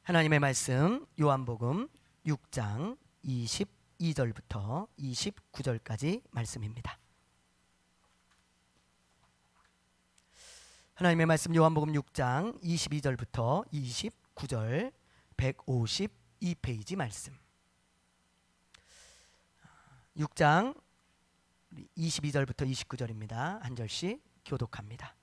하나님의 말씀 요한복음 6장 22절부터 29절까지 말씀입니다. 하나님의 말씀 요한복음 6장 22절부터 29절 152페이지 말씀. 6장 22절부터 29절입니다. 한 절씩 교독합니다.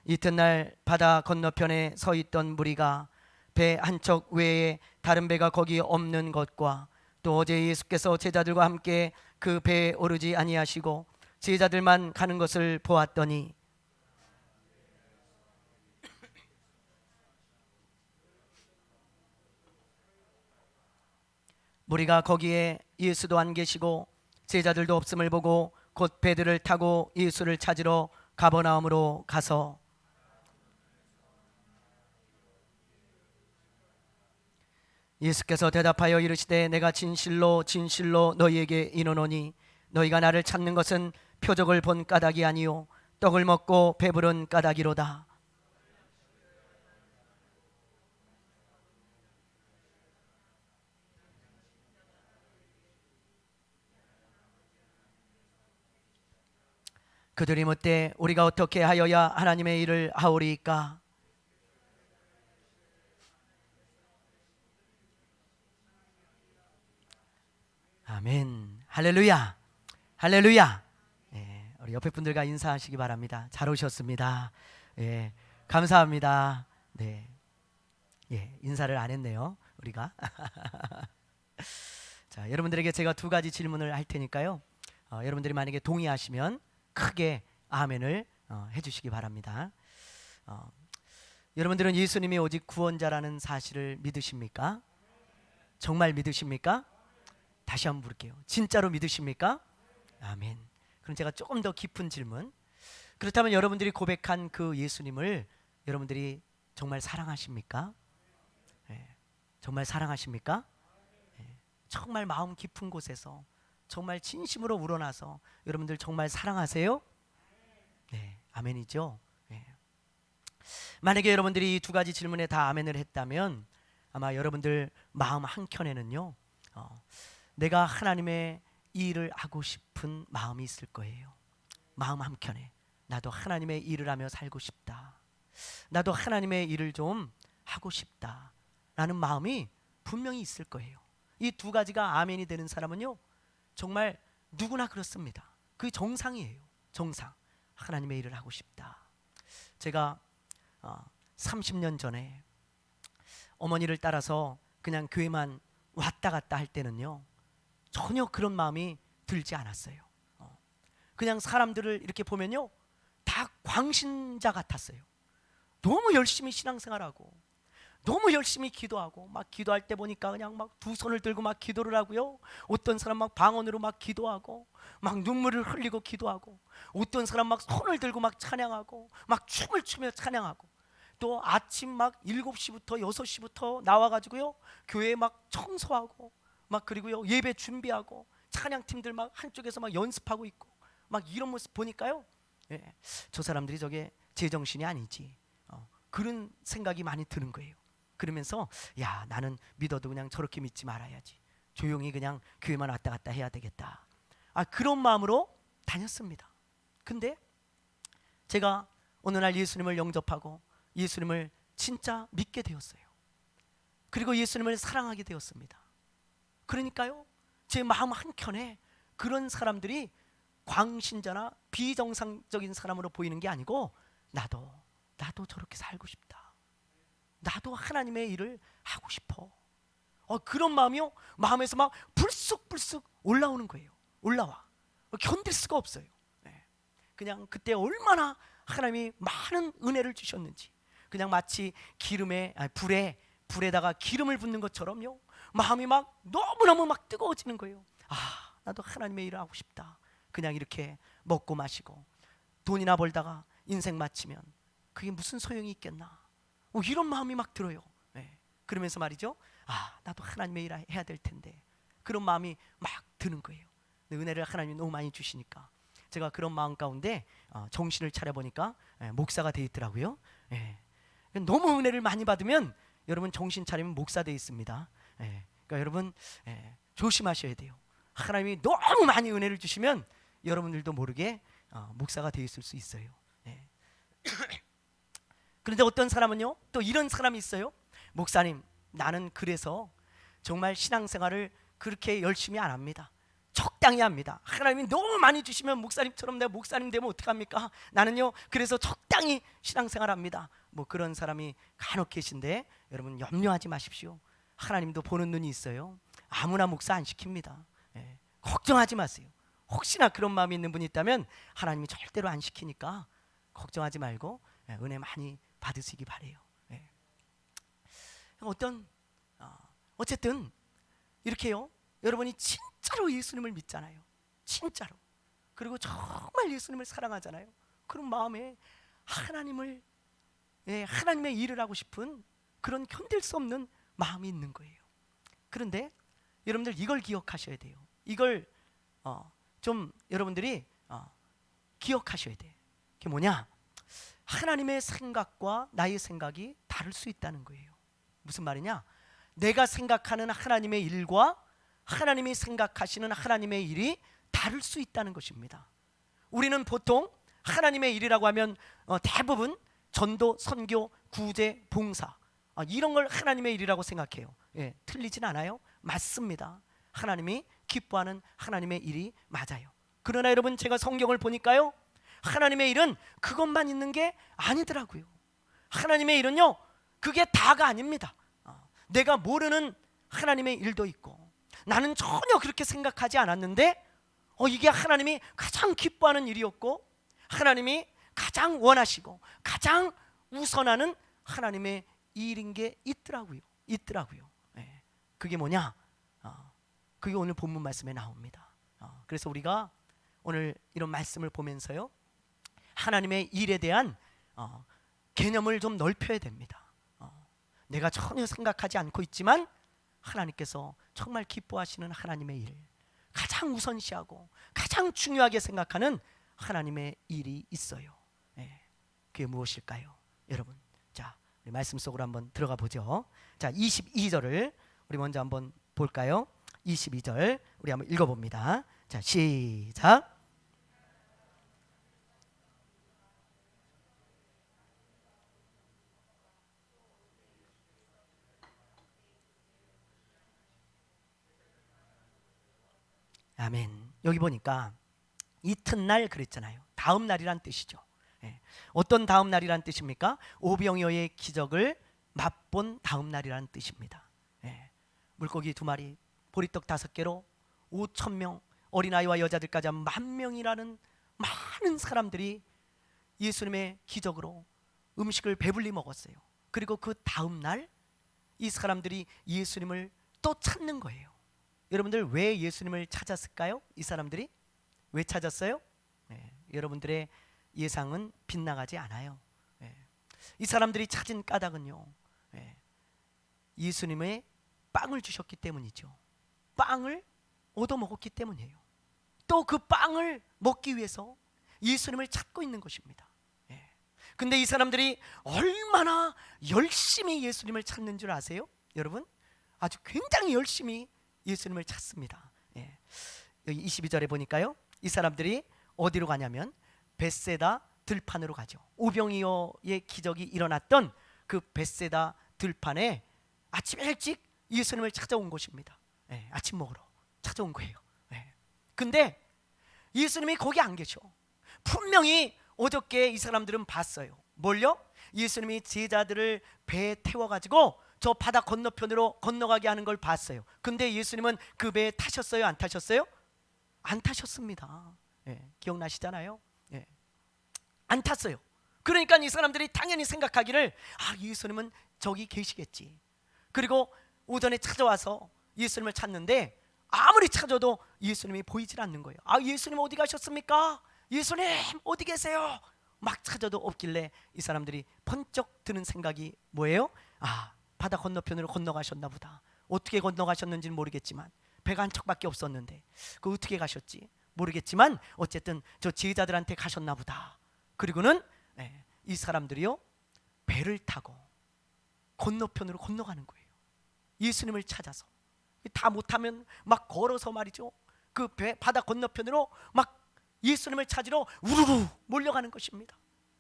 이튿날 바다 건너편에 서 있던 무리가 배 한 척 외에 다른 배가 거기 없는 것과 또 어제 예수께서 제자들과 함께 그 배에 오르지 아니하시고 제자들만 가는 것을 보았더니 무리가 거기에 예수도 안 계시고 제자들도 없음을 보고 곧 배들을 타고 예수를 찾으러 가버나움으로 가서 예수께서 대답하여 이르시되 내가 진실로 진실로 너희에게 이르노니 너희가 나를 찾는 것은 표적을 본 까닭이 아니요 떡을 먹고 배부른 까닭이로다. 그들이 묻되 우리가 어떻게 하여야 하나님의 일을 하오리이까? 아멘. 할렐루야. 할렐루야. 예, 우리 옆에 분들과 인사하시기 바랍니다. 잘 오셨습니다. 예, 감사합니다. 네, 예, 인사를 안 했네요. 우리가. 자, 여러분들에게 제가 두 가지 질문을 할 테니까요. 여러분들이 만약에 동의하시면 크게 아멘을 해주시기 바랍니다. 여러분들은 예수님이 오직 구원자라는 사실을 믿으십니까? 정말 믿으십니까? 다시 한번 물을게요. 진짜로 믿으십니까? 아멘. 그럼 제가 조금 더 깊은 질문. 그렇다면 여러분들이 고백한 그 예수님을 여러분들이 정말 사랑하십니까? 네. 정말 사랑하십니까? 네. 정말 마음 깊은 곳에서 정말 진심으로 우러나서 여러분들 정말 사랑하세요? 네, 아멘이죠. 네. 만약에 여러분들이 이 두 가지 질문에 다 아멘을 했다면 아마 여러분들 마음 한켠에는요 내가 하나님의 일을 하고 싶은 마음이 있을 거예요. 마음 한켠에 나도 하나님의 일을 하며 살고 싶다. 나도 하나님의 일을 좀 하고 싶다 라는 마음이 분명히 있을 거예요. 이 두 가지가 아멘이 되는 사람은요 정말 누구나 그렇습니다. 그게 정상이에요. 정상. 하나님의 일을 하고 싶다. 제가 30년 전에 어머니를 따라서 그냥 교회만 왔다 갔다 할 때는요 전혀 그런 마음이 들지 않았어요. 그냥 사람들을 이렇게 보면요 다 광신자 같았어요. 너무 열심히 신앙생활하고 너무 열심히 기도하고 막 기도할 때 보니까 그냥 막 두 손을 들고 막 기도를 하고요. 어떤 사람 막 방언으로 막 기도하고 막 눈물을 흘리고 기도하고 어떤 사람 막 손을 들고 막 찬양하고 막 춤을 추며 찬양하고 또 아침 막 7시부터 6시부터 나와가지고요 교회 막 청소하고 막 그리고요 예배 준비하고 찬양팀들 막 한쪽에서 막 연습하고 있고 막 이런 모습 보니까요 예, 저 사람들이 저게 제정신이 아니지 그런 생각이 많이 드는 거예요. 그러면서 야 나는 믿어도 그냥 저렇게 믿지 말아야지. 조용히 그냥 교회만 왔다 갔다 해야 되겠다. 그런 마음으로 다녔습니다. 근데 제가 어느 날 예수님을 영접하고 예수님을 진짜 믿게 되었어요. 그리고 예수님을 사랑하게 되었습니다. 그러니까요 제 마음 한켠에 그런 사람들이 광신자나 비정상적인 사람으로 보이는 게 아니고 나도 저렇게 살고 싶다. 나도 하나님의 일을 하고 싶어. 그런 마음이요 마음에서 막 불쑥불쑥 올라오는 거예요. 올라와. 견딜 수가 없어요. 네. 그냥 그때 얼마나 하나님이 많은 은혜를 주셨는지 그냥 마치 불에다가 기름을 붓는 것처럼요 마음이 막 너무너무 막 뜨거워지는 거예요. 나도 하나님의 일을 하고 싶다. 그냥 이렇게 먹고 마시고 돈이나 벌다가 인생 마치면 그게 무슨 소용이 있겠나 이런 마음이 막 들어요. 네. 그러면서 말이죠 나도 하나님의 일을 해야 될 텐데 그런 마음이 막 드는 거예요. 은혜를 하나님이 너무 많이 주시니까 제가 그런 마음 가운데 정신을 차려보니까 목사가 돼 있더라고요. 너무 은혜를 많이 받으면 여러분 정신 차리면 목사 돼 있습니다. 그러니까 여러분 조심하셔야 돼요. 하나님이 너무 많이 은혜를 주시면 여러분들도 모르게 목사가 돼 있을 수 있어요. 그런데 어떤 사람은요, 또 이런 사람이 있어요. 목사님, 나는 그래서 정말 신앙생활을 그렇게 열심히 안 합니다. 적당히 합니다. 하나님이 너무 많이 주시면 목사님처럼 내가 목사님 되면 어떡합니까? 나는요 그래서 적당히 신앙생활합니다. 뭐 그런 사람이 간혹 계신데 여러분 염려하지 마십시오. 하나님도 보는 눈이 있어요. 아무나 목사 안 시킵니다. 걱정하지 마세요. 혹시나 그런 마음이 있는 분이 있다면 하나님이 절대로 안 시키니까 걱정하지 말고 은혜 많이 받으시기 바래요. 어쨌든 이렇게요, 여러분이 진짜로 예수님을 믿잖아요. 진짜로. 그리고 정말 예수님을 사랑하잖아요. 그런 마음에 하나님의 일을 하고 싶은 그런 견딜 수 없는 마음이 있는 거예요. 그런데 여러분들 이걸 기억하셔야 돼요. 이걸 좀 여러분들이 기억하셔야 돼. 그게 뭐냐? 하나님의 생각과 나의 생각이 다를 수 있다는 거예요. 무슨 말이냐? 내가 생각하는 하나님의 일과 하나님이 생각하시는 하나님의 일이 다를 수 있다는 것입니다. 우리는 보통 하나님의 일이라고 하면 대부분 전도, 선교, 구제, 봉사 이런 걸 하나님의 일이라고 생각해요. 틀리진 않아요. 맞습니다. 하나님이 기뻐하는 하나님의 일이 맞아요. 그러나 여러분, 제가 성경을 보니까요, 하나님의 일은 그것만 있는 게 아니더라고요. 하나님의 일은요, 그게 다가 아닙니다. 내가 모르는 하나님의 일도 있고, 나는 전혀 그렇게 생각하지 않았는데 이게 하나님이 가장 기뻐하는 일이었고, 하나님이 가장 원하시고 가장 우선하는 하나님의 일인 게 있더라고요. 그게 뭐냐? 그게 오늘 본문 말씀에 나옵니다. 그래서 우리가 오늘 이런 말씀을 보면서요, 하나님의 일에 대한 개념을 좀 넓혀야 됩니다. 내가 전혀 생각하지 않고 있지만 하나님께서 정말 기뻐하시는 하나님의 일, 가장 우선시하고 가장 중요하게 생각하는 하나님의 일이 있어요. 그게 무엇일까요? 여러분, 자, 우리 말씀 속으로 한번 들어가 보죠. 자, 22절을 우리 먼저 한번 볼까요? 22절 우리 한번 읽어봅니다. 자, 시작. 아멘. 여기 보니까 이튿날 그랬잖아요. 다음 날이란 뜻이죠. 어떤 다음 날이란 뜻입니까? 오병이어의 기적을 맛본 다음 날이란 뜻입니다. 물고기 2마리, 보리떡 5개로 5,000명, 어린아이와 여자들까지 한 10,000명이라는 많은 사람들이 예수님의 기적으로 음식을 배불리 먹었어요. 그리고 그 다음 날 이 사람들이 예수님을 또 찾는 거예요. 여러분들 왜 예수님을 찾았을까요? 이 사람들이 왜 찾았어요? 여러분들의 예상은 빗나가지 않아요. 이 사람들이 찾은 까닭은요, 예수님의 빵을 주셨기 때문이죠. 빵을 얻어먹었기 때문이에요. 또 그 빵을 먹기 위해서 예수님을 찾고 있는 것입니다. 근데 이 사람들이 얼마나 열심히 예수님을 찾는 줄 아세요? 여러분, 아주 굉장히 열심히 예수님을 찾습니다. 여기 22절에 보니까요, 이 사람들이 어디로 가냐면 벳세다 들판으로 가죠. 오병이어의 기적이 일어났던 그 벳세다 들판에 아침 일찍 예수님을 찾아온 것입니다. 아침 먹으러 찾아온 거예요. 근데 예수님이 거기 안 계셔. 분명히 어저께 이 사람들은 봤어요. 뭘요? 예수님이 제자들을 배에 태워가지고 저 바다 건너편으로 건너가게 하는 걸 봤어요. 근데 예수님은 그 배에 타셨어요? 안 타셨어요? 안 타셨습니다. 기억나시잖아요? 안 탔어요. 그러니까 이 사람들이 당연히 생각하기를 예수님은 저기 계시겠지. 그리고 오전에 찾아와서 예수님을 찾는데 아무리 찾아도 예수님이 보이질 않는 거예요. 예수님 어디 가셨습니까? 예수님 어디 계세요? 막 찾아도 없길래 이 사람들이 번쩍 드는 생각이 뭐예요? 바다 건너편으로 건너가셨나 보다. 어떻게 건너가셨는지는 모르겠지만 배가 한 척밖에 없었는데 그 어떻게 가셨지 모르겠지만 어쨌든 저 제자들한테 가셨나 보다. 그리고는 이 사람들이요, 배를 타고 건너편으로 건너가는 거예요. 예수님을 찾아서. 다 못하면 막 걸어서 말이죠, 그 바다 건너편으로 막 예수님을 찾으러 우르르 몰려가는 것입니다.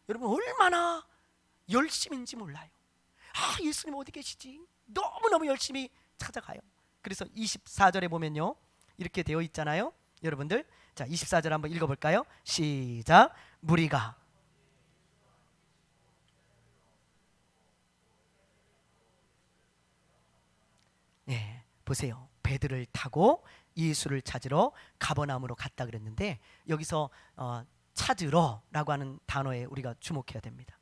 여러분 얼마나 열심인지 몰라요. 예수님 어디 계시지? 너무너무 열심히 찾아가요. 그래서 24절에 보면요, 이렇게 되어 있잖아요. 여러분들, 자 24절 한번 읽어볼까요? 시작. 무리가 보세요. 배들을 타고 예수를 찾으러 가버나움으로 갔다 그랬는데, 여기서 찾으러라고 하는 단어에 우리가 주목해야 됩니다.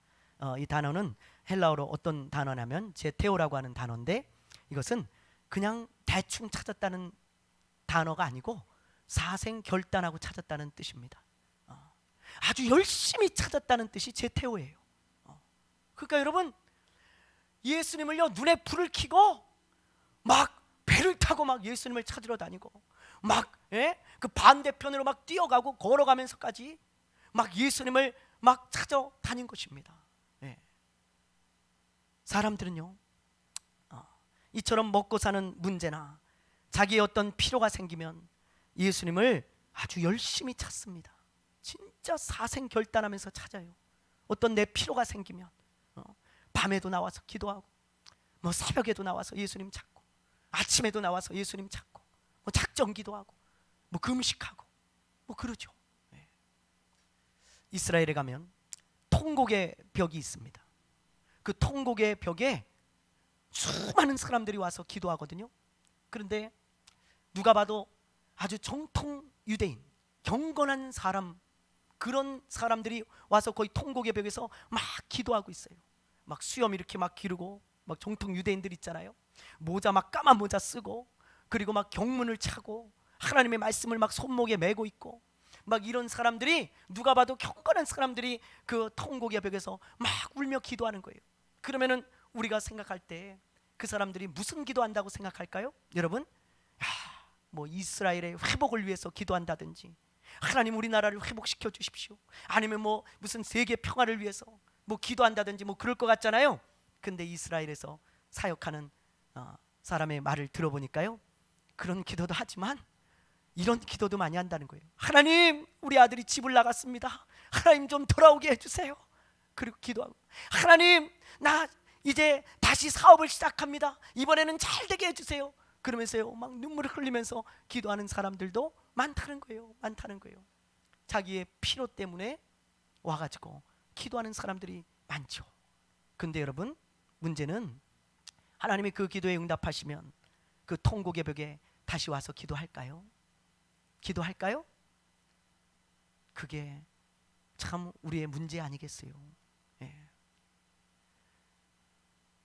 이 단어는 헬라어로 어떤 단어냐면 제테오라고 하는 단어인데, 이것은 그냥 대충 찾았다는 단어가 아니고 사생결단하고 찾았다는 뜻입니다. 아주 열심히 찾았다는 뜻이 제테오예요. 그러니까 여러분, 예수님을요 눈에 불을 켜고 막 배를 타고 막 예수님을 찾으러 다니고, 막 그 반대편으로 막 뛰어가고 걸어가면서까지 막 예수님을 막 찾아다닌 것입니다. 사람들은요 이처럼 먹고 사는 문제나 자기의 어떤 필요가 생기면 예수님을 아주 열심히 찾습니다. 진짜 사생결단하면서 찾아요. 어떤 내 필요가 생기면 밤에도 나와서 기도하고, 뭐 새벽에도 나와서 예수님 찾고, 아침에도 나와서 예수님 찾고, 뭐 작정 기도하고, 뭐 금식하고, 뭐 그러죠. 이스라엘에 가면 통곡의 벽이 있습니다. 그 통곡의 벽에 수많은 사람들이 와서 기도하거든요. 그런데 누가 봐도 아주 정통 유대인, 경건한 사람, 그런 사람들이 와서 거의 통곡의 벽에서 막 기도하고 있어요. 막 수염 이렇게 막 기르고, 막 정통 유대인들 있잖아요. 모자 막 까만 모자 쓰고, 그리고 막 경문을 차고 하나님의 말씀을 막 손목에 메고 있고, 막 이런 사람들이, 누가 봐도 경건한 사람들이 그 통곡의 벽에서 막 울며 기도하는 거예요. 그러면은 우리가 생각할 때 그 사람들이 무슨 기도한다고 생각할까요? 여러분, 뭐 이스라엘의 회복을 위해서 기도한다든지, 하나님 우리나라를 회복시켜 주십시오, 아니면 뭐 무슨 세계 평화를 위해서 뭐 기도한다든지 뭐 그럴 것 같잖아요. 근데 이스라엘에서 사역하는 사람의 말을 들어보니까요, 그런 기도도 하지만 이런 기도도 많이 한다는 거예요. 하나님, 우리 아들이 집을 나갔습니다. 하나님 좀 돌아오게 해주세요. 그리고 기도하고, 하나님 나 이제 다시 사업을 시작합니다. 이번에는 잘 되게 해주세요. 그러면서요 막 눈물을 흘리면서 기도하는 사람들도 많다는 거예요. 많다는 거예요. 자기의 필요 때문에 와가지고 기도하는 사람들이 많죠. 근데 여러분, 문제는 하나님이 그 기도에 응답하시면 그 통곡의 벽에 다시 와서 기도할까요? 기도할까요? 그게 참 우리의 문제 아니겠어요?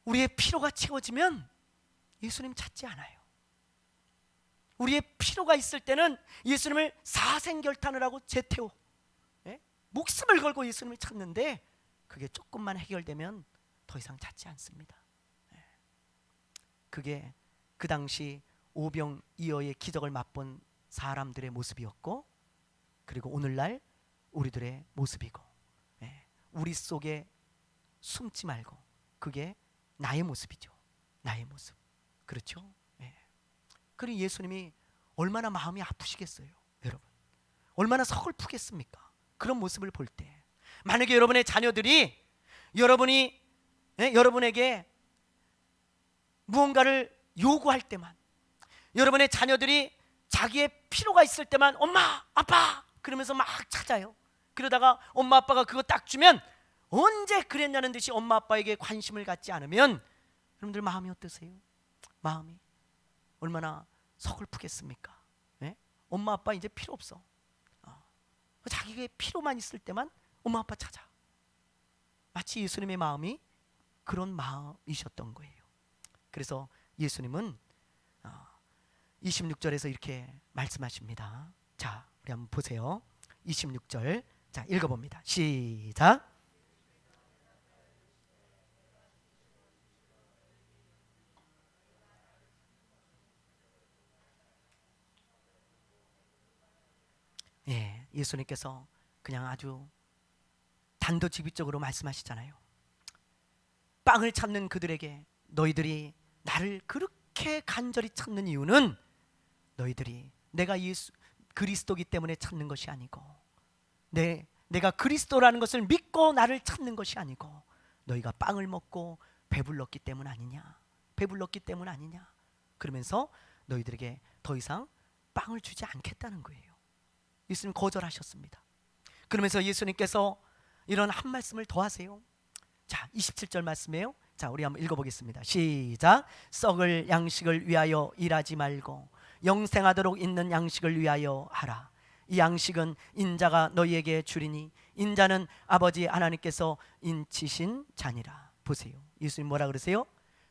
우리의 필요가 채워지면 예수님 찾지 않아요. 우리의 필요가 있을 때는 예수님을 사생결단을 하고 제태워 목숨을 걸고 예수님을 찾는데, 그게 조금만 해결되면 더 이상 찾지 않습니다. 그게 그 당시 오병이어의 기적을 맛본 사람들의 모습이었고, 그리고 오늘날 우리들의 모습이고, 우리 속에 숨지 말고, 그게 나의 모습이죠. 나의 모습. 그렇죠? 그리고 예수님이 얼마나 마음이 아프시겠어요, 여러분. 얼마나 서글프겠습니까? 그런 모습을 볼 때. 만약에 여러분의 자녀들이 여러분에게 무언가를 요구할 때만, 여러분의 자녀들이 자기의 필요가 있을 때만 엄마, 아빠 그러면서 막 찾아요. 그러다가 엄마 아빠가 그거 딱 주면 언제 그랬냐는 듯이 엄마 아빠에게 관심을 갖지 않으면 여러분들 마음이 어떠세요? 마음이 얼마나 서글프겠습니까? 엄마 아빠 이제 필요 없어. 자기의 필요만 있을 때만 엄마 아빠 찾아. 마치 예수님의 마음이 그런 마음이셨던 거예요. 그래서 예수님은 26절에서 이렇게 말씀하십니다. 자, 우리 한번 보세요. 26절, 자 읽어봅니다. 시작. 예수님께서 그냥 아주 단도직입적으로 말씀하시잖아요. 빵을 찾는 그들에게 너희들이 나를 그렇게 간절히 찾는 이유는 너희들이 내가 예수 그리스도기 때문에 찾는 것이 아니고 내가 그리스도라는 것을 믿고 나를 찾는 것이 아니고 너희가 빵을 먹고 배불렀기 때문 아니냐, 배불렀기 때문 아니냐. 그러면서 너희들에게 더 이상 빵을 주지 않겠다는 거예요. 예수님 거절하셨습니다. 그러면서 예수님께서 이런 한 말씀을 더 하세요. 자, 27절 말씀이에요. 자, 우리 한번 읽어보겠습니다. 시작. 썩을 양식을 위하여 일하지 말고 영생하도록 있는 양식을 위하여 하라. 이 양식은 인자가 너희에게 주리니 인자는 아버지 하나님께서 인치신 자니라. 보세요. 예수님 뭐라 그러세요?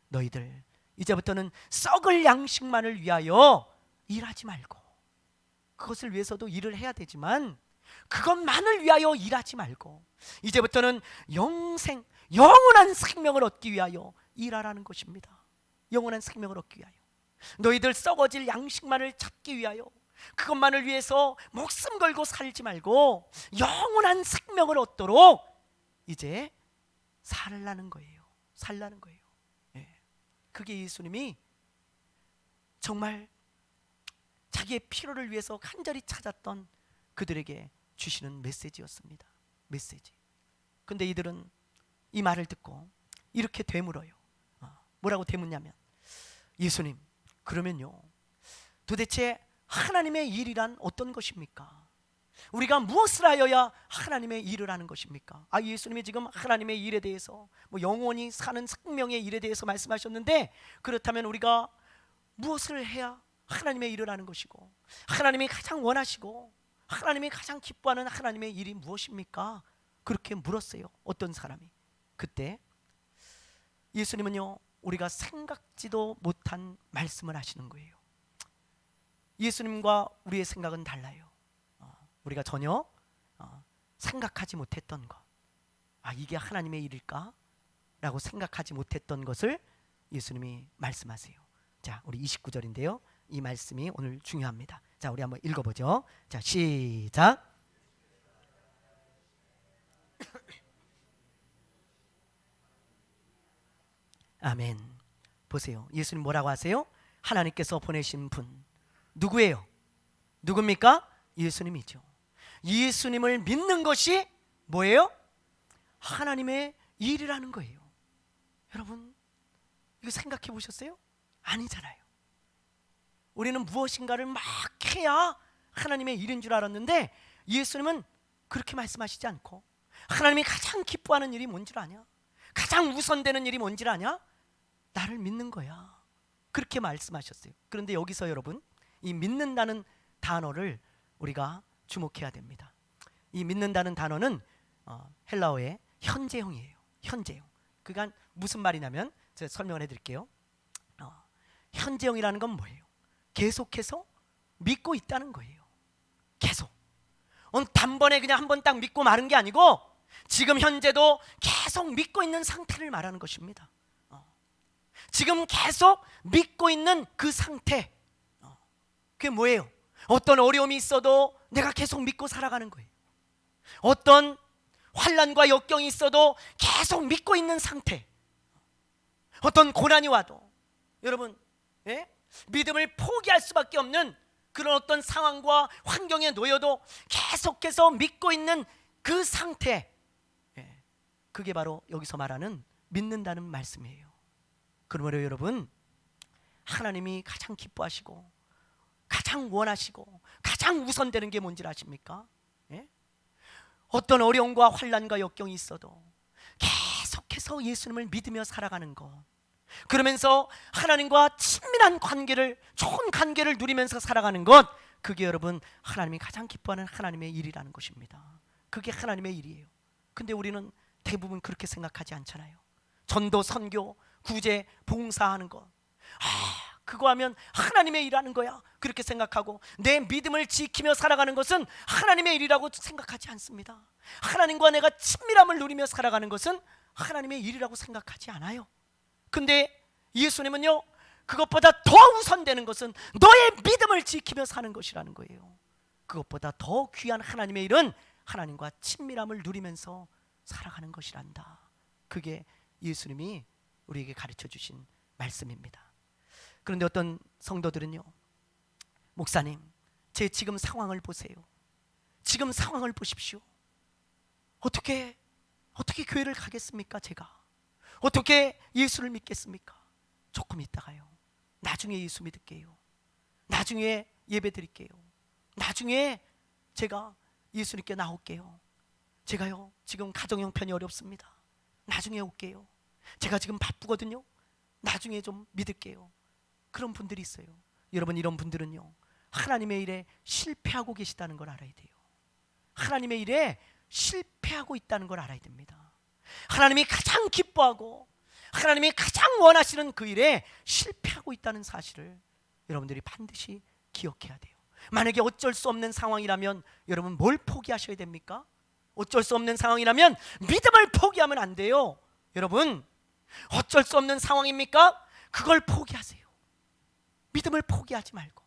너희들 이제부터는 썩을 양식만을 위하여 일하지 말고, 그것을 위해서도 일을 해야 되지만 그것만을 위하여 일하지 말고 이제부터는 영원한 생명을 얻기 위하여 일하라는 것입니다. 영원한 생명을 얻기 위하여, 너희들 썩어질 양식만을 찾기 위하여 그것만을 위해서 목숨 걸고 살지 말고 영원한 생명을 얻도록 이제 살라는 거예요. 살라는 거예요. 그게 예수님이 정말 자기의 필요를 위해서 간절히 찾았던 그들에게 주시는 메시지였습니다. 메시지. 근데 이들은 이 말을 듣고 이렇게 되물어요. 뭐라고 되묻냐면, 예수님, 그러면요 도대체 하나님의 일이란 어떤 것입니까? 우리가 무엇을 하여야 하나님의 일을 하는 것입니까? 예수님이 지금 하나님의 일에 대해서 영원히 사는 생명의 일에 대해서 말씀하셨는데, 그렇다면 우리가 무엇을 해야 하나님의 일을 하는 것이고 하나님이 가장 원하시고 하나님이 가장 기뻐하는 하나님의 일이 무엇입니까? 그렇게 물었어요. 어떤 사람이. 그때 예수님은요 우리가 생각지도 못한 말씀을 하시는 거예요. 예수님과 우리의 생각은 달라요. 우리가 전혀 생각하지 못했던 것, 이게 하나님의 일일까? 라고 생각하지 못했던 것을 예수님이 말씀하세요. 자, 우리 29절인데요 이 말씀이 오늘 중요합니다. 자, 우리 한번 읽어보죠. 자, 시작. 아멘. 보세요. 예수님 뭐라고 하세요? 하나님께서 보내신 분 누구예요? 누굽니까? 예수님이죠. 예수님을 믿는 것이 뭐예요? 하나님의 일이라는 거예요. 여러분, 이거 생각해 보셨어요? 아니잖아요. 우리는 무엇인가를 막 해야 하나님의 일인 줄 알았는데 예수님은 그렇게 말씀하시지 않고, 하나님이 가장 기뻐하는 일이 뭔 줄 아냐? 가장 우선되는 일이 뭔 줄 아냐? 나를 믿는 거야. 그렇게 말씀하셨어요. 그런데 여기서 여러분, 이 믿는다는 단어를 우리가 주목해야 됩니다. 이 믿는다는 단어는 헬라어의 현재형이에요. 현재형. 그러니까 무슨 말이냐면 제가 설명을 해드릴게요. 현재형이라는 건 뭐예요? 계속해서 믿고 있다는 거예요. 계속. 단번에 그냥 한 번 딱 믿고 마는 게 아니고 지금 현재도 계속 믿고 있는 상태를 말하는 것입니다. 지금 계속 믿고 있는 그 상태, 그게 뭐예요? 어떤 어려움이 있어도 내가 계속 믿고 살아가는 거예요. 어떤 환난과 역경이 있어도 계속 믿고 있는 상태. 어떤 고난이 와도 여러분, 믿음을 포기할 수밖에 없는 그런 어떤 상황과 환경에 놓여도 계속해서 믿고 있는 그 상태, 그게 바로 여기서 말하는 믿는다는 말씀이에요. 그러므로 여러분, 하나님이 가장 기뻐하시고 가장 원하시고 가장 우선되는 게 뭔지 아십니까? 어떤 어려움과 환난과 역경이 있어도 계속해서 예수님을 믿으며 살아가는 것, 그러면서 하나님과 친밀한 관계를, 좋은 관계를 누리면서 살아가는 것, 그게 여러분 하나님이 가장 기뻐하는 하나님의 일이라는 것입니다. 그게 하나님의 일이에요. 근데 우리는 대부분 그렇게 생각하지 않잖아요. 전도, 선교, 구제, 봉사하는 것, 그거 하면 하나님의 일하는 거야, 그렇게 생각하고 내 믿음을 지키며 살아가는 것은 하나님의 일이라고 생각하지 않습니다. 하나님과 내가 친밀함을 누리며 살아가는 것은 하나님의 일이라고 생각하지 않아요. 근데 예수님은요, 그것보다 더 우선되는 것은 너의 믿음을 지키며 사는 것이라는 거예요. 그것보다 더 귀한 하나님의 일은 하나님과 친밀함을 누리면서 살아가는 것이란다. 그게 예수님이 우리에게 가르쳐 주신 말씀입니다. 그런데 어떤 성도들은요, 목사님, 제 지금 상황을 보세요. 지금 상황을 보십시오. 어떻게 교회를 가겠습니까? 제가 어떻게 예수를 믿겠습니까? 조금 있다가요, 나중에 예수 믿을게요. 나중에 예배 드릴게요. 나중에 제가 예수님께 나올게요. 제가요, 지금 가정 형편이 어렵습니다. 나중에 올게요. 제가 지금 바쁘거든요. 나중에 좀 믿을게요. 그런 분들이 있어요. 여러분, 이런 분들은요, 하나님의 일에 실패하고 계시다는 걸 알아야 돼요. 하나님의 일에 실패하고 있다는 걸 알아야 됩니다. 하나님이 가장 기뻐하고 하나님이 가장 원하시는 그 일에 실패하고 있다는 사실을 여러분들이 반드시 기억해야 돼요. 만약에 어쩔 수 없는 상황이라면 여러분 뭘 포기하셔야 됩니까? 어쩔 수 없는 상황이라면 믿음을 포기하면 안 돼요. 여러분, 어쩔 수 없는 상황입니까? 그걸 포기하세요. 믿음을 포기하지 말고.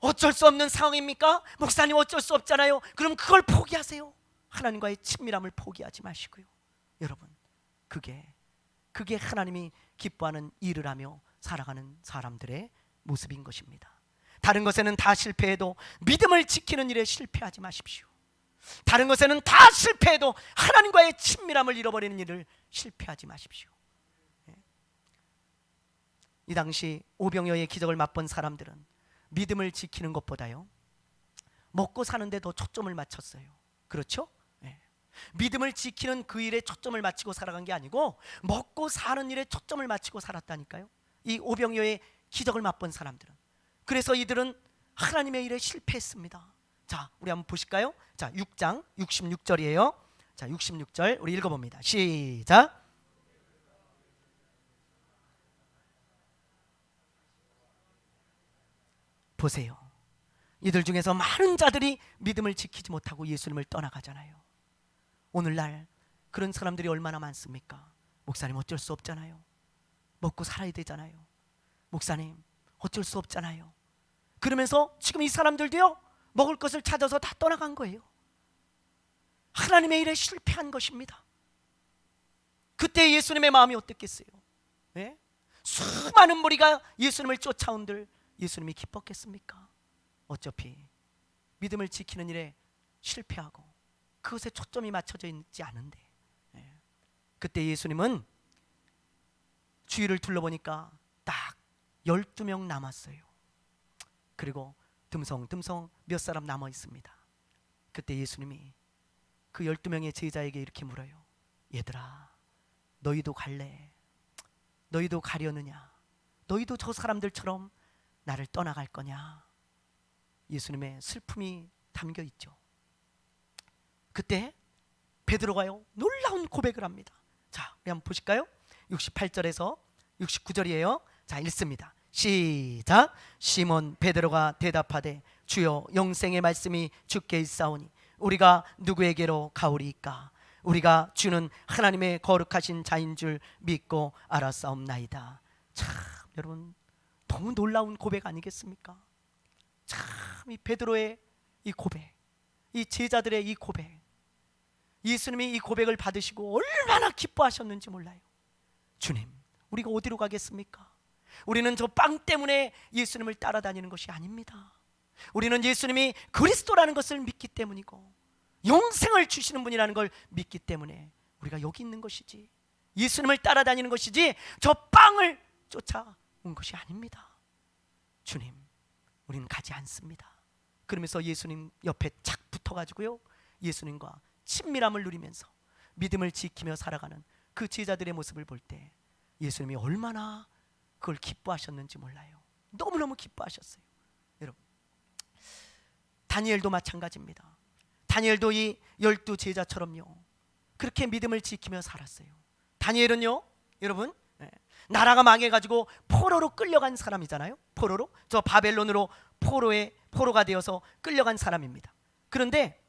어쩔 수 없는 상황입니까? 목사님, 어쩔 수 없잖아요. 그럼 그걸 포기하세요. 하나님과의 친밀함을 포기하지 마시고요. 여러분, 그게 하나님이 기뻐하는 일을 하며 살아가는 사람들의 모습인 것입니다. 다른 것에는 다 실패해도 믿음을 지키는 일에 실패하지 마십시오. 다른 것에는 다 실패해도 하나님과의 친밀함을 잃어버리는 일을 실패하지 마십시오. 이 당시 오병이어의 기적을 맛본 사람들은 믿음을 지키는 것보다요, 먹고 사는 데 더 초점을 맞췄어요. 그렇죠? 믿음을 지키는 그 일에 초점을 맞추고 살아간 게 아니고 먹고 사는 일에 초점을 맞추고 살았다니까요, 이 오병이어의 기적을 맛본 사람들은. 그래서 이들은 하나님의 일에 실패했습니다. 자, 우리 한번 보실까요? 자, 6장 66절이에요. 자, 66절 우리 읽어봅니다. 시작. 보세요. 이들 중에서 많은 자들이 믿음을 지키지 못하고 예수님을 떠나가잖아요. 오늘날 그런 사람들이 얼마나 많습니까? 목사님, 어쩔 수 없잖아요. 먹고 살아야 되잖아요. 목사님, 어쩔 수 없잖아요. 그러면서 지금 이 사람들도요, 먹을 것을 찾아서 다 떠나간 거예요. 하나님의 일에 실패한 것입니다. 그때 예수님의 마음이 어땠겠어요? 네? 수많은 무리가 예수님을 쫓아온들 예수님이 기뻤겠습니까? 어차피 믿음을 지키는 일에 실패하고 그것에 초점이 맞춰져 있지 않은데. 그때 예수님은 주위를 둘러보니까 딱 12명 남았어요. 그리고 듬성듬성 몇 사람 남아 있습니다. 그때 예수님이 그 12명의 제자에게 이렇게 물어요. 얘들아, 너희도 갈래? 너희도 가려느냐? 너희도 저 사람들처럼 나를 떠나갈 거냐? 예수님의 슬픔이 담겨 있죠. 그때 베드로가요, 놀라운 고백을 합니다. 자, 우리 한번 보실까요? 68절에서 69절이에요. 자, 읽습니다. 시작. 시몬 베드로가 대답하되 주여, 영생의 말씀이 주께 있사오니 우리가 누구에게로 가오리이까? 우리가 주는 하나님의 거룩하신 자인 줄 믿고 알았사옵나이다. 참, 여러분, 너무 놀라운 고백 아니겠습니까? 참, 이 베드로의 이 고백, 이 제자들의 이 고백, 예수님이 이 고백을 받으시고 얼마나 기뻐하셨는지 몰라요. 주님, 우리가 어디로 가겠습니까? 우리는 저 빵 때문에 예수님을 따라다니는 것이 아닙니다. 우리는 예수님이 그리스도라는 것을 믿기 때문이고 영생을 주시는 분이라는 걸 믿기 때문에 우리가 여기 있는 것이지, 예수님을 따라다니는 것이지 저 빵을 쫓아온 것이 아닙니다. 주님, 우리는 가지 않습니다. 그러면서 예수님 옆에 착 붙어가지고요, 예수님과 친밀함을 누리면서 믿음을 지키며 살아가는 그 제자들의 모습을 볼 때 예수님이 얼마나 그걸 기뻐하셨는지 몰라요. 너무너무 기뻐하셨어요. 여러분, 다니엘도 마찬가지입니다. 다니엘도 이 12 제자처럼요, 그렇게 믿음을 지키며 살았어요. 다니엘은요, 여러분, 나라가 망해가지고 포로로 끌려간 사람이잖아요. 포로로, 저 바벨론으로 포로가 되어서 끌려간 사람입니다. 그런데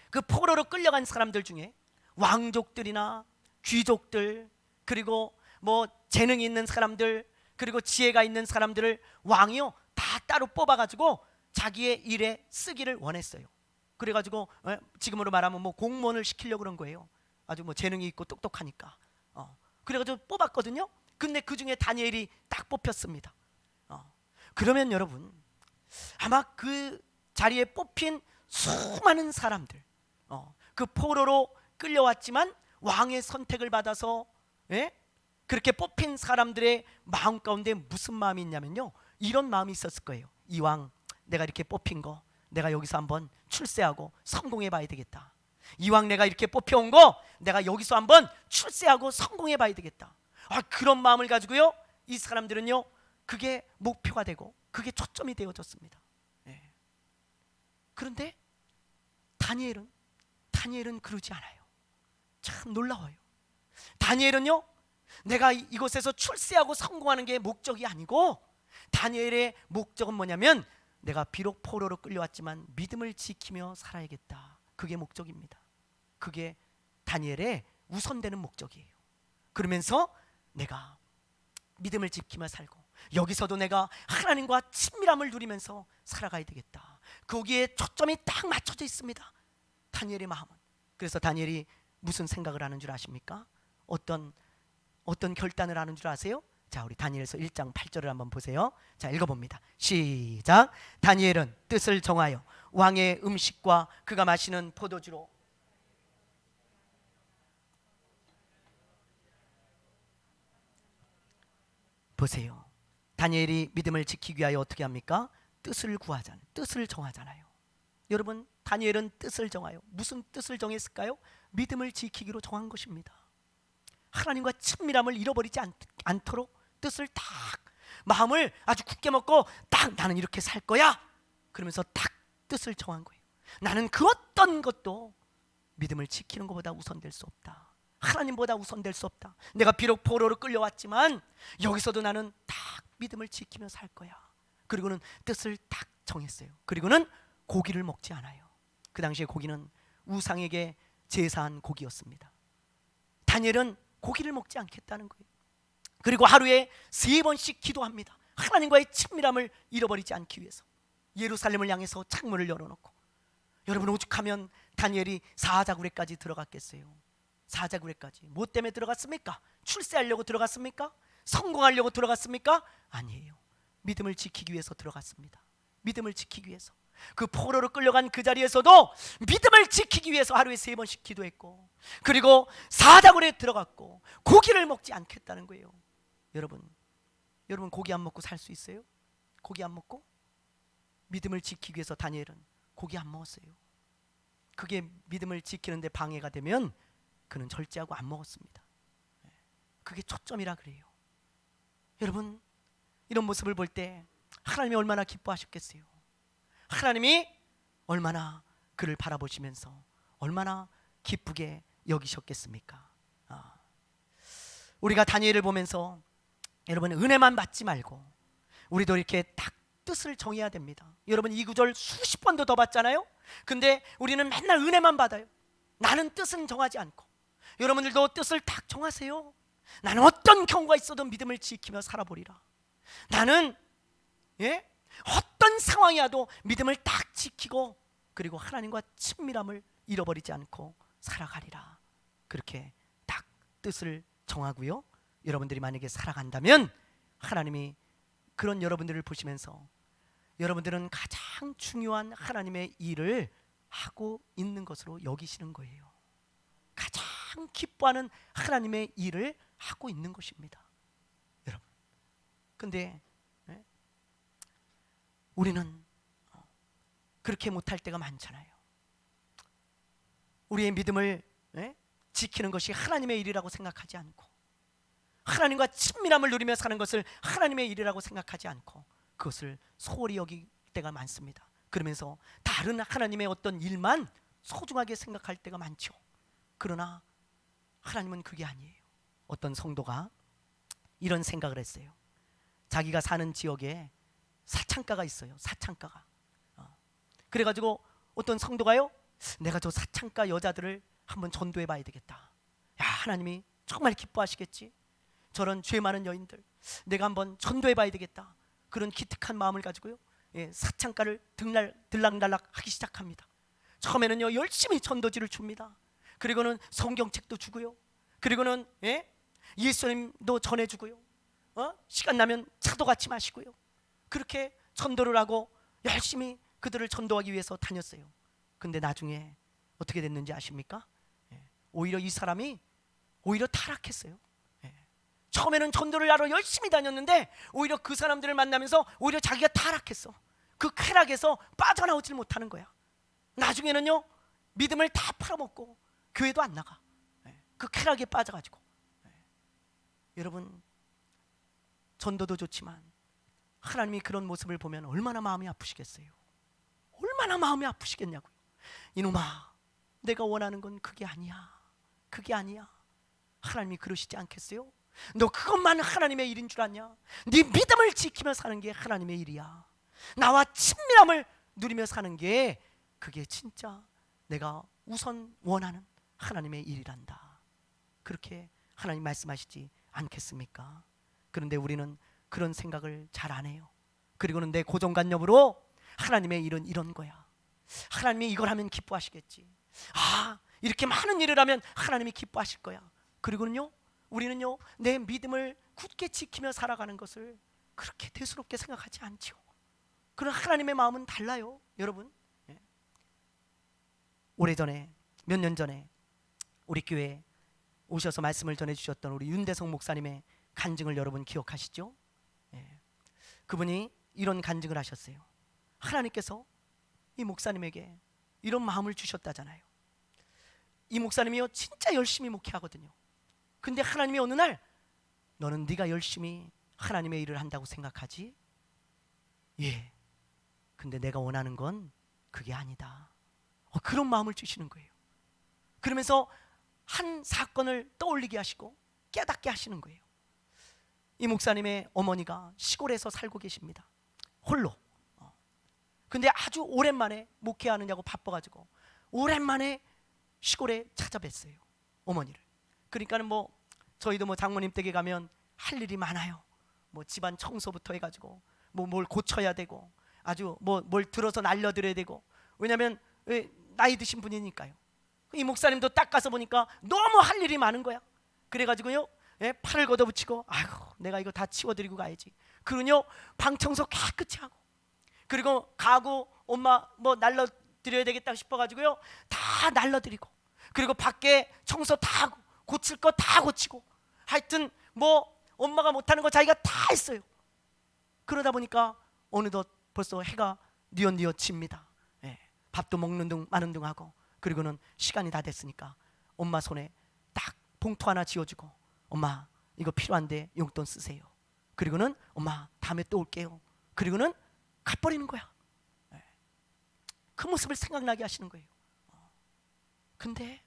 그 포로로 끌려간 사람들 중에 왕족들이나 귀족들, 그리고 뭐 재능이 있는 사람들, 그리고 지혜가 있는 사람들을 왕이요 다 따로 뽑아가지고 자기의 일에 쓰기를 원했어요. 그래가지고 지금으로 말하면 뭐 공무원을 시키려고 그런 거예요. 아주 뭐 재능이 있고 똑똑하니까. 그래가지고 뽑았거든요. 근데 그 중에 다니엘이 딱 뽑혔습니다. 그러면 여러분, 아마 그 자리에 뽑힌 수많은 사람들, 그 포로로 끌려왔지만 왕의 선택을 받아서, 예? 그렇게 뽑힌 사람들의 마음 가운데 무슨 마음이 있냐면요, 이런 마음이 있었을 거예요. 이왕 내가 이렇게 뽑힌 거, 내가 여기서 한번 출세하고 성공해 봐야 되겠다. 이왕 내가 이렇게 뽑혀온 거, 내가 여기서 한번 출세하고 성공해 봐야 되겠다. 그런 마음을 가지고요, 이 사람들은요, 그게 목표가 되고 그게 초점이 되어졌습니다. 예. 그런데 다니엘은 그러지 않아요. 참 놀라워요. 다니엘은요, 내가 이곳에서 출세하고 성공하는 게 목적이 아니고, 다니엘의 목적은 뭐냐면, 내가 비록 포로로 끌려왔지만 믿음을 지키며 살아야겠다. 그게 목적입니다. 그게 다니엘의 우선되는 목적이에요. 그러면서 내가 믿음을 지키며 살고, 여기서도 내가 하나님과 친밀함을 누리면서 살아가야 되겠다. 거기에 초점이 딱 맞춰져 있습니다, 다니엘의 마음은. 그래서 다니엘이 무슨 생각을 하는 줄 아십니까? 어떤 결단을 하는 줄 아세요? 자, 우리 다니엘서 1장 8절을 한번 보세요. 자, 읽어봅니다. 시작. 다니엘은 뜻을 정하여 왕의 음식과 그가 마시는 포도주로, 보세요. 다니엘이 믿음을 지키기 위하여 어떻게 합니까? 뜻을 구하잖아요. 뜻을 정하잖아요. 여러분, 다니엘은 뜻을 정하여, 무슨 뜻을 정했을까요? 믿음을 지키기로 정한 것입니다. 하나님과 친밀함을 잃어버리지 않도록 뜻을 딱, 마음을 아주 굳게 먹고 딱 나는 이렇게 살 거야, 그러면서 딱 뜻을 정한 거예요. 나는 그 어떤 것도 믿음을 지키는 것보다 우선될 수 없다. 하나님보다 우선될 수 없다. 내가 비록 포로로 끌려왔지만 여기서도 나는 딱 믿음을 지키며 살 거야. 그리고는 뜻을 딱 정했어요. 그리고는 고기를 먹지 않아요. 그 당시에 고기는 우상에게 제사한 고기였습니다. 다니엘은 고기를 먹지 않겠다는 거예요. 그리고 하루에 3번씩 기도합니다. 하나님과의 친밀함을 잃어버리지 않기 위해서. 예루살렘을 향해서 창문을 열어놓고, 여러분, 오죽하면 다니엘이 사자굴에까지 들어갔겠어요. 사자굴에까지 뭐 때문에 들어갔습니까? 출세하려고 들어갔습니까? 성공하려고 들어갔습니까? 아니에요. 믿음을 지키기 위해서 들어갔습니다. 믿음을 지키기 위해서. 그 포로로 끌려간 그 자리에서도 믿음을 지키기 위해서 하루에 3번씩 기도했고, 그리고 사자굴에 들어갔고 고기를 먹지 않겠다는 거예요. 여러분 고기 안 먹고 살 수 있어요? 고기 안 먹고? 믿음을 지키기 위해서 다니엘은 고기 안 먹었어요. 그게 믿음을 지키는데 방해가 되면 그는 절제하고 안 먹었습니다. 그게 초점이라 그래요. 여러분, 이런 모습을 볼 때 하나님이 얼마나 기뻐하셨겠어요. 하나님이 얼마나 그를 바라보시면서 얼마나 기쁘게 여기셨겠습니까? 우리가 다니엘을 보면서, 여러분, 은혜만 받지 말고 우리도 이렇게 딱 뜻을 정해야 됩니다. 여러분, 이 구절 수십 번도 더 봤잖아요. 근데 우리는 맨날 은혜만 받아요. 나는 뜻은 정하지 않고. 여러분들도 뜻을 딱 정하세요. 나는 어떤 경우가 있어도 믿음을 지키며 살아보리라. 나는 어떤 상황이 와도 믿음을 딱 지키고, 그리고 하나님과 친밀함을 잃어버리지 않고 살아가리라. 그렇게 딱 뜻을 정하고요, 여러분들이 만약에 살아간다면 하나님이 그런 여러분들을 보시면서 여러분들은 가장 중요한 하나님의 일을 하고 있는 것으로 여기시는 거예요. 가장 기뻐하는 하나님의 일을 하고 있는 것입니다, 여러분. 근데 우리는 그렇게 못할 때가 많잖아요. 우리의 믿음을 지키는 것이 하나님의 일이라고 생각하지 않고, 하나님과 친밀함을 누리며 사는 것을 하나님의 일이라고 생각하지 않고 그것을 소홀히 여길 때가 많습니다. 그러면서 다른 하나님의 어떤 일만 소중하게 생각할 때가 많죠. 그러나 하나님은 그게 아니에요. 어떤 성도가 이런 생각을 했어요. 자기가 사는 지역에 사창가가 있어요. 사창가가. 그래가지고 어떤 성도가요, 내가 저 사창가 여자들을 한번 전도해 봐야 되겠다. 야, 하나님이 정말 기뻐하시겠지. 저런 죄 많은 여인들 내가 한번 전도해 봐야 되겠다. 그런 기특한 마음을 가지고요, 사창가를 들락날락 하기 시작합니다. 처음에는요, 열심히 전도지를 줍니다. 그리고는 성경책도 주고요, 그리고는 예수님도 전해주고요. 시간 나면 차도 같이 마시고요. 그렇게 전도를 하고 열심히 그들을 전도하기 위해서 다녔어요. 근데 나중에 어떻게 됐는지 아십니까? 오히려 이 사람이 오히려 타락했어요. 처음에는 전도를 하러 열심히 다녔는데 오히려 그 사람들을 만나면서 오히려 자기가 타락했어. 그 쾌락에서 빠져나오질 못하는 거야. 나중에는요, 믿음을 다 팔아먹고 교회도 안 나가. 그 쾌락에 빠져가지고. 여러분, 전도도 좋지만 하나님이 그런 모습을 보면 얼마나 마음이 아프시겠어요. 얼마나 마음이 아프시겠냐고요. 이놈아, 내가 원하는 건 그게 아니야. 그게 아니야. 하나님이 그러시지 않겠어요? 너 그것만 하나님의 일인 줄 아냐? 네 믿음을 지키며 사는 게 하나님의 일이야. 나와 친밀함을 누리며 사는 게 그게 진짜 내가 우선 원하는 하나님의 일이란다. 그렇게 하나님 말씀하시지 않겠습니까? 그런데 우리는 그런 생각을 잘 안 해요. 그리고는 내 고정관념으로 하나님의 일은 이런 거야. 하나님이 이걸 하면 기뻐하시겠지. 이렇게 많은 일을 하면 하나님이 기뻐하실 거야. 그리고는요, 우리는요, 내 믿음을 굳게 지키며 살아가는 것을 그렇게 대수롭게 생각하지 않죠. 그런 하나님의 마음은 달라요, 여러분. 오래전에, 몇 년 전에 우리 교회에 오셔서 말씀을 전해주셨던 우리 윤대성 목사님의 간증을 여러분 기억하시죠? 그분이 이런 간증을 하셨어요. 하나님께서 이 목사님에게 이런 마음을 주셨다잖아요. 이 목사님이요, 진짜 열심히 목회하거든요. 근데 하나님이 어느 날, 너는 네가 열심히 하나님의 일을 한다고 생각하지? 예. 근데 내가 원하는 건 그게 아니다. 그런 마음을 주시는 거예요. 그러면서 한 사건을 떠올리게 하시고 깨닫게 하시는 거예요. 이 목사님의 어머니가 시골에서 살고 계십니다. 홀로. 근데 아주 오랜만에 목회하느냐고 바빠가지고 오랜만에 시골에 찾아뵀어요, 어머니를. 그러니까는 저희도 장모님 댁에 가면 할 일이 많아요. 집안 청소부터 해가지고 뭘 고쳐야 되고 아주 뭘 들어서 날려드려야 되고. 왜냐하면 나이 드신 분이니까요. 이 목사님도 딱 가서 보니까 너무 할 일이 많은 거야. 그래가지고요, 팔을 걷어붙이고 아이고 내가 이거 다 치워드리고 가야지. 그러뇨, 방 청소 깨끗이 하고, 그리고 가구 엄마 날려드려야 되겠다 싶어가지고요, 다 날려드리고, 그리고 밖에 청소 다 하고 고칠 거 다 고치고, 하여튼 엄마가 못하는 거 자기가 다 했어요. 그러다 보니까 어느덧 벌써 해가 뉘엿뉘엿집니다. 밥도 먹는 둥 마는 둥 하고, 그리고는 시간이 다 됐으니까 엄마 손에 딱 봉투 하나 쥐어주고, 엄마 이거 필요한데 용돈 쓰세요. 그리고는 엄마 다음에 또 올게요. 그리고는 가버리는 거야. 그 모습을 생각나게 하시는 거예요. 근데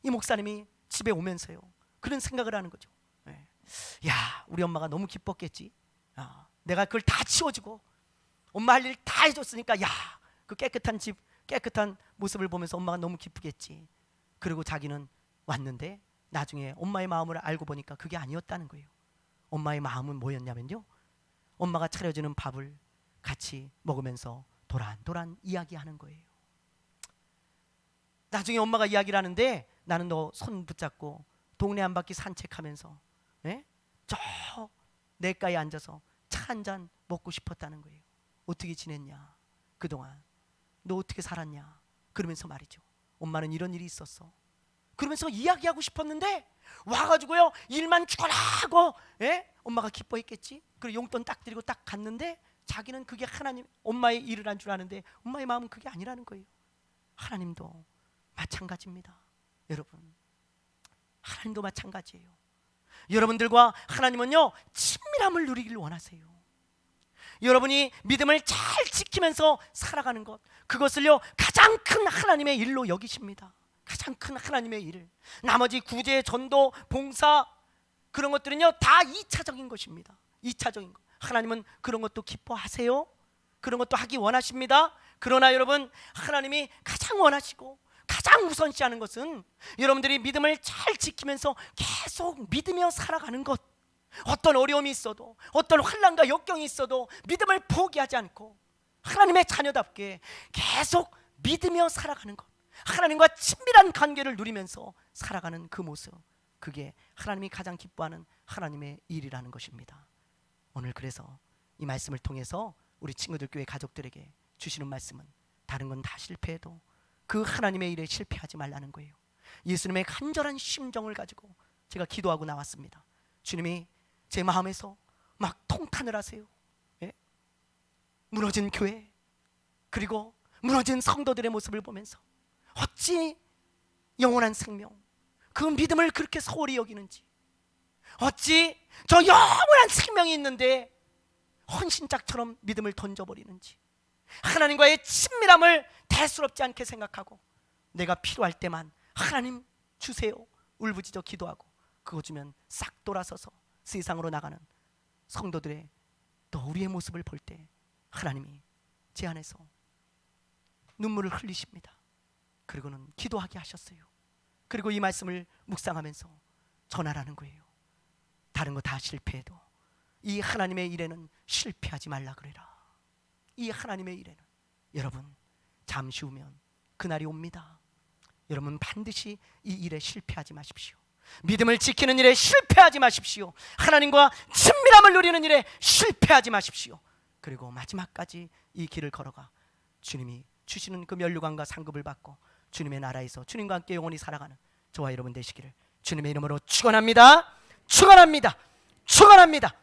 이 목사님이 집에 오면서요, 그런 생각을 하는 거죠. 야, 우리 엄마가 너무 기뻤겠지. 내가 그걸 다 치워주고 엄마 할 일 다 해줬으니까, 야, 그 깨끗한 집, 깨끗한 모습을 보면서 엄마가 너무 기쁘겠지. 그리고 자기는 왔는데 나중에 엄마의 마음을 알고 보니까 그게 아니었다는 거예요. 엄마의 마음은 뭐였냐면요, 엄마가 차려주는 밥을 같이 먹으면서 도란도란 이야기하는 거예요. 나중에 엄마가 이야기를 하는데, 나는 너 손 붙잡고 동네 한 바퀴 산책하면서 저 냇가에 앉아서 차 한 잔 먹고 싶었다는 거예요. 어떻게 지냈냐, 그동안 너 어떻게 살았냐, 그러면서 말이죠. 엄마는 이런 일이 있었어. 그러면서 이야기하고 싶었는데 와가지고요, 일만 죽어라 하고, 엄마가 기뻐했겠지. 그리고 용돈 딱 드리고 딱 갔는데 자기는 그게 하나님, 엄마의 일을 한 줄 아는데 엄마의 마음은 그게 아니라는 거예요. 하나님도 마찬가지입니다, 여러분. 하나님도 마찬가지예요. 여러분들과 하나님은요, 친밀함을 누리길 원하세요. 여러분이 믿음을 잘 지키면서 살아가는 것, 그것을요 가장 큰 하나님의 일로 여기십니다. 가장 큰 하나님의 일. 나머지 구제, 전도, 봉사, 그런 것들은요 다 2차적인 것입니다. 2차적인 것. 하나님은 그런 것도 기뻐하세요. 그런 것도 하기 원하십니다. 그러나 여러분, 하나님이 가장 원하시고 가장 우선시하는 것은 여러분들이 믿음을 잘 지키면서 계속 믿으며 살아가는 것. 어떤 어려움이 있어도, 어떤 환난과 역경이 있어도 믿음을 포기하지 않고 하나님의 자녀답게 계속 믿으며 살아가는 것, 하나님과 친밀한 관계를 누리면서 살아가는 그 모습, 그게 하나님이 가장 기뻐하는 하나님의 일이라는 것입니다. 오늘 그래서 이 말씀을 통해서 우리 친구들 교회 가족들에게 주시는 말씀은 다른 건 다 실패해도 그 하나님의 일에 실패하지 말라는 거예요. 예수님의 간절한 심정을 가지고 제가 기도하고 나왔습니다. 주님이 제 마음에서 막 통탄을 하세요. 예? 무너진 교회, 그리고 무너진 성도들의 모습을 보면서 어찌 영원한 생명, 그 믿음을 그렇게 소홀히 여기는지, 어찌 저 영원한 생명이 있는데 헌신짝처럼 믿음을 던져버리는지, 하나님과의 친밀함을 대수롭지 않게 생각하고 내가 필요할 때만 하나님 주세요 울부짖어 기도하고 그거 주면 싹 돌아서서 세상으로 나가는 성도들의 또 우리의 모습을 볼 때 하나님이 제 안에서 눈물을 흘리십니다. 그리고는 기도하게 하셨어요. 그리고 이 말씀을 묵상하면서 전하라는 거예요. 다른 거 다 실패해도 이 하나님의 일에는 실패하지 말라 그래라. 이 하나님의 일에는 여러분 잠시 후면 그날이 옵니다. 여러분 반드시 이 일에 실패하지 마십시오. 믿음을 지키는 일에 실패하지 마십시오. 하나님과 친밀함을 누리는 일에 실패하지 마십시오. 그리고 마지막까지 이 길을 걸어가 주님이 주시는 그 면류관과 상급을 받고 주님의 나라에서 주님과 함께 영원히 살아가는 저와 여러분 되시기를 주님의 이름으로 축원합니다. 축원합니다. 축원합니다.